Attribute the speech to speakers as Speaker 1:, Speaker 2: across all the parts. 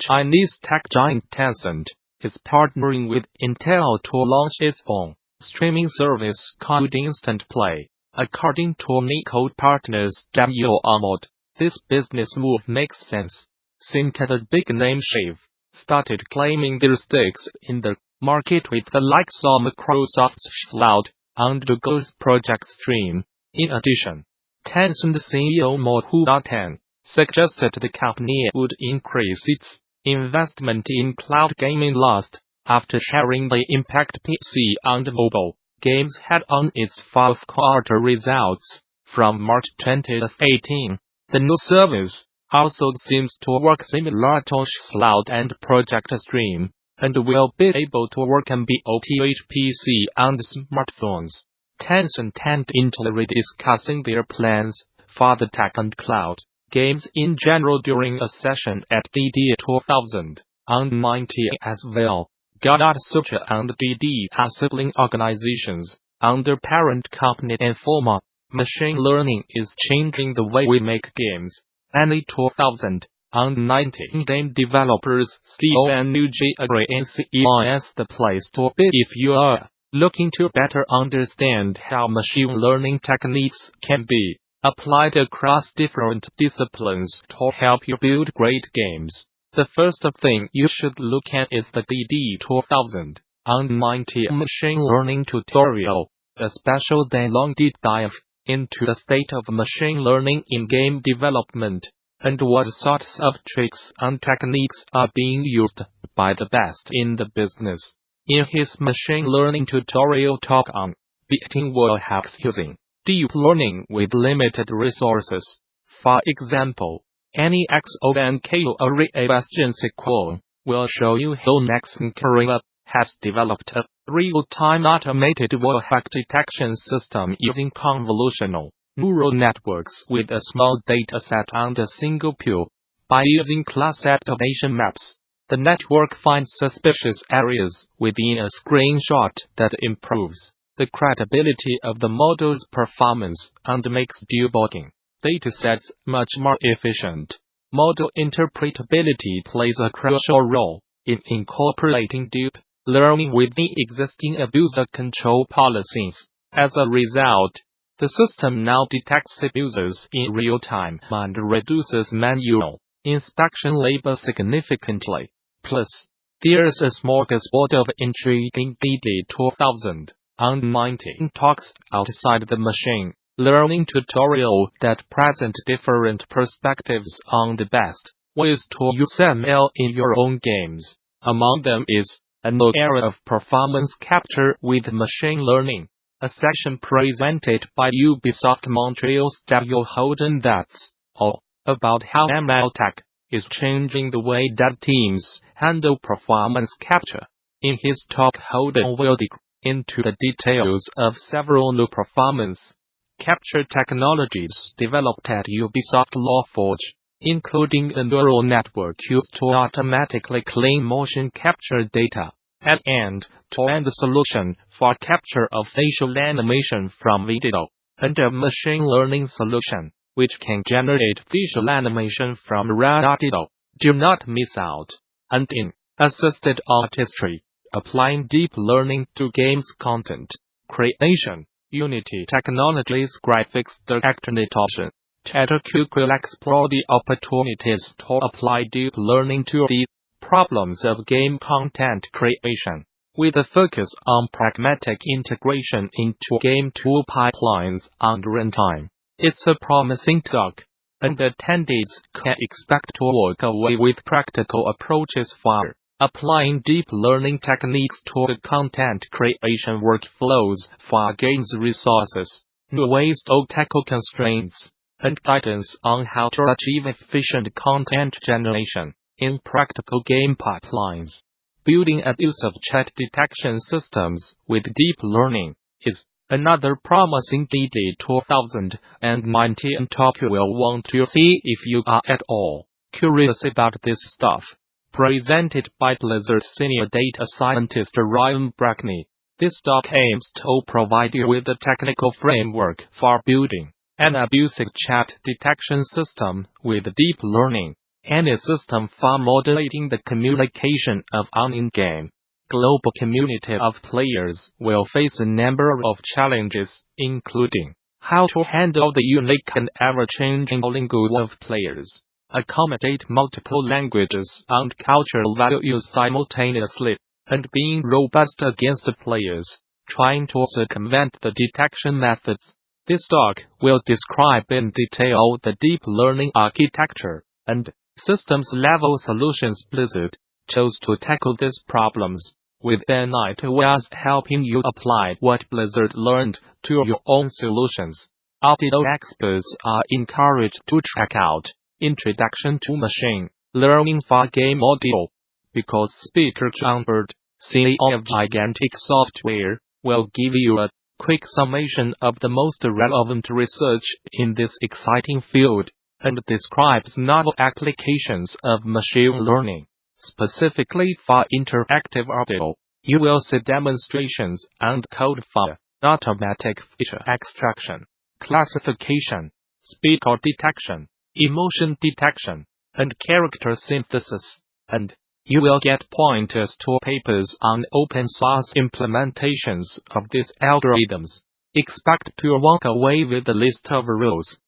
Speaker 1: Chinese tech giant Tencent is partnering with Intel to launch its own streaming service called Instant Play. According to Unicode partners WOMOD, this business move makes sense, since the big-name Shiv started claiming their stakes in the market with the likes of Microsoft's Cloud and Google's Project Stream. In addition, Tencent CEO Mo Hu-Tan suggested the company would increase its investment in cloud gaming last, after sharing the impact PC and mobile games had on its fourth quarter results from March 2018. The new service also seems to work similar to Cloud and Project Stream, and will be able to work on both PC and smartphones. Tencent and Intel were discussing their plans for the tech and cloud games in general during a session at DD 2019 as well. Gamasutra and DD are sibling organizations under parent company Informa. Machine learning is changing the way we make games. Any 2019 game developers CONUG agree NCE is the place to be if you are looking to better understand how machine learning techniques can be applied across different disciplines to help you build great games. The first thing you should look at is the DD 2019 machine learning tutorial, a special day-long deep dive into the state of machine learning in game development, and what sorts of tricks and techniques are being used by the best in the business. In his machine learning tutorial talk on beating wall hacks using deep learning with limited resources, for example, any XONKO array Bastion SQL will show you how Nextnkarima has developed a real-time automated wall hack detection system using convolutional neural networks with a small dataset and a single pool. By using class activation maps, the network finds suspicious areas within a screenshot that improves the credibility of the model's performance and makes debugging datasets much more efficient. Model interpretability plays a crucial role in incorporating deep learning with the existing abuser control policies. As a result, the system now detects abusers in real time and reduces manual inspection labor significantly. Plus, there's a smorgasbord of intriguing DD 2019 talks outside the machine learning tutorial that present different perspectives on the best ways to use ML in your own games. Among them is a new era of performance capture with machine learning, a session presented by Ubisoft Montreal's Daniel Holden that's all about how ML tech is changing the way that teams handle performance capture. In his talk, Holden will dig into the details of several new performance capture technologies developed at Ubisoft LawForge, including a neural network used to automatically clean motion capture data, an end-to-end solution for capture of facial animation from video, and a machine learning solution which can generate visual animation from raw audio. Do not miss out. And in assisted artistry, applying deep learning to games content creation, Unity Technologies graphics director Natasha Chatterjee will explore the opportunities to apply deep learning to the problems of game content creation, with a focus on pragmatic integration into game tool pipelines and runtime. It's a promising talk, and attendees can expect to walk away with practical approaches for applying deep learning techniques to the content creation workflows for games resources, new ways to tackle constraints, and guidance on how to achieve efficient content generation in practical game pipelines. Building abusive chat detection systems with deep learning is another promising DD 2019 talk you will want to see if you are at all curious about this stuff. Presented by Blizzard senior data scientist Ryan Brackney, this talk aims to provide you with a technical framework for building an abusive chat detection system with deep learning. Any system for modulating the communication of an in-game global community of players will face a number of challenges, including how to handle the unique and ever-changing lingo of players, accommodate multiple languages and cultural values simultaneously, and being robust against the players trying to circumvent the detection methods. This talk will describe in detail the deep learning architecture and systems-level solutions Blizzard chose to tackle these problems, with an eye towards helping you apply what Blizzard learned to your own solutions. Audio experts are encouraged to check out Introduction to Machine Learning for Game Audio, because Speaker John Bird, CEO of Gigantic Software, will give you a quick summation of the most relevant research in this exciting field, and describes novel applications of machine learning. Specifically for interactive audio, you will see demonstrations and code for automatic feature extraction, classification, speaker detection, emotion detection, and character synthesis, and you will get pointers to papers on open-source implementations of these algorithms. Expect to walk away with a list of rules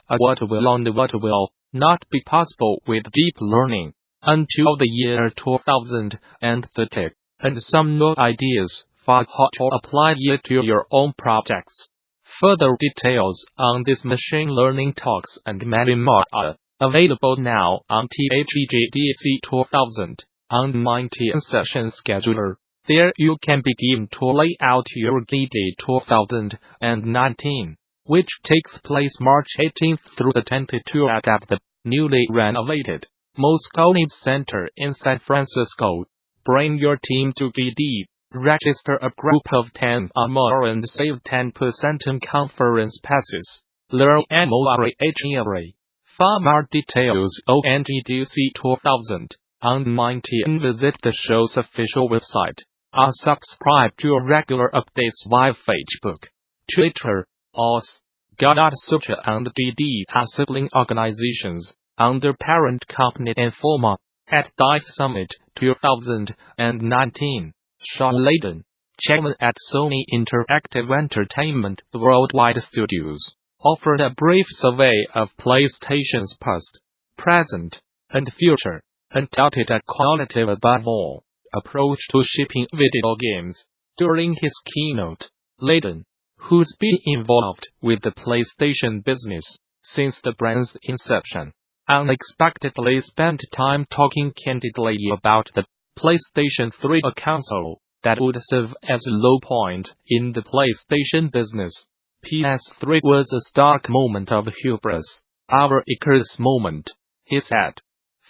Speaker 1: for what will and what will not be possible with deep learning until the year 2030, and some new ideas for how to apply it to your own projects. Further details on these machine learning talks and many more are available now on THEGDC 2019 session scheduler. There you can begin to lay out your GD 2019, which takes place March 18th through the 22 at the newly renovated Moscone Center in San Francisco. Bring your team to GD, register a group of 10 or more and save 10% on conference passes. Learn more. For more details on NGDC 2019, visit the show's official website, or subscribe to regular updates via Facebook, Twitter, OS, Gamasutra and GD are sibling organizations under parent company Informa. At DICE Summit 2019, Sean Layden, chairman at Sony Interactive Entertainment Worldwide Studios, offered a brief survey of PlayStation's past, present, and future, and touted a qualitative above all approach to shipping video games. During his keynote, Layden, who's been involved with the PlayStation business since the brand's inception, unexpectedly spent time talking candidly about the PlayStation 3, a console that would serve as a low point in the PlayStation business. PS3 was a stark moment of hubris, our Icarus moment, he said.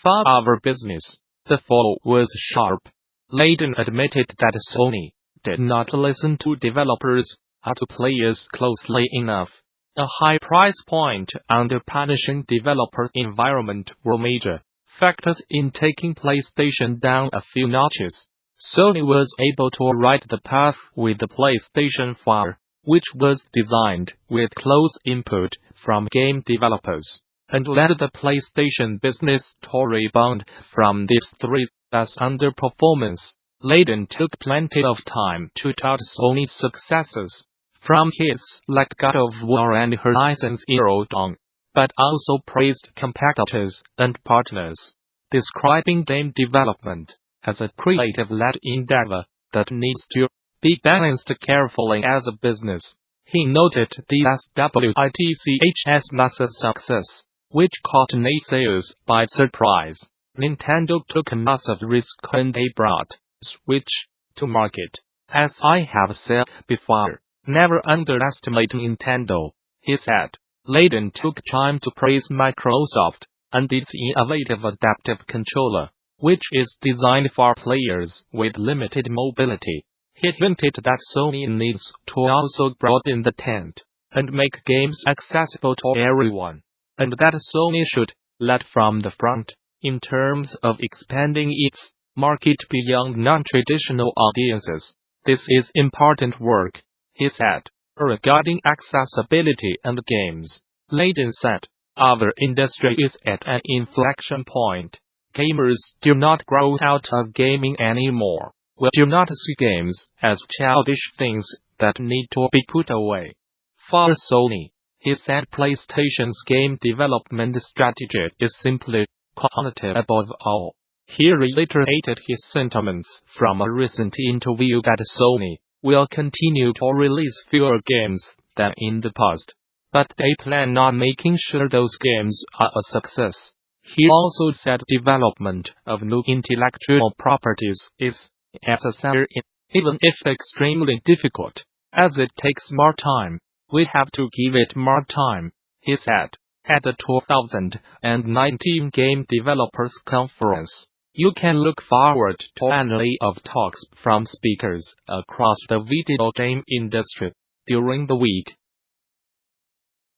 Speaker 1: For our business, the fall was sharp. Layden admitted that Sony did not listen to developers or to players closely enough. A high price point and a punishing developer environment were major factors in taking PlayStation down a few notches. Sony was able to write the path with the PlayStation 4, which was designed with close input from game developers, and led the PlayStation business to rebound from this 3's underperformance. Layden took plenty of time to tout Sony's successes, from hits like God of War and Horizon Zero Dawn, but also praised competitors and partners, describing game development as a creative-led endeavor that needs to be balanced carefully as a business. He noted the SWITCH's massive success, which caught naysayers by surprise. Nintendo took a massive risk when they brought Switch to market. As I have said before, never underestimate Nintendo, he said. Layden took time to praise Microsoft and its innovative adaptive controller, which is designed for players with limited mobility. He hinted that Sony needs to also broaden the tent and make games accessible to everyone, and that Sony should lead from the front in terms of expanding its market beyond non-traditional audiences. This is important work, he said. Regarding accessibility and games, Layden said, Our industry is at an inflection point. Gamers do not grow out of gaming anymore. We do not see games as childish things that need to be put away. For Sony, he said PlayStation's game development strategy is simply qualitative above all. He reiterated his sentiments from a recent interview that Sony will continue to release fewer games than in the past, but they plan on making sure those games are a success. He also said development of new intellectual properties is necessary, even if extremely difficult, as it takes more time. We have to give it more time, he said. At the 2019 Game Developers Conference, you can look forward to an array of talks from speakers across the video game industry. During the week,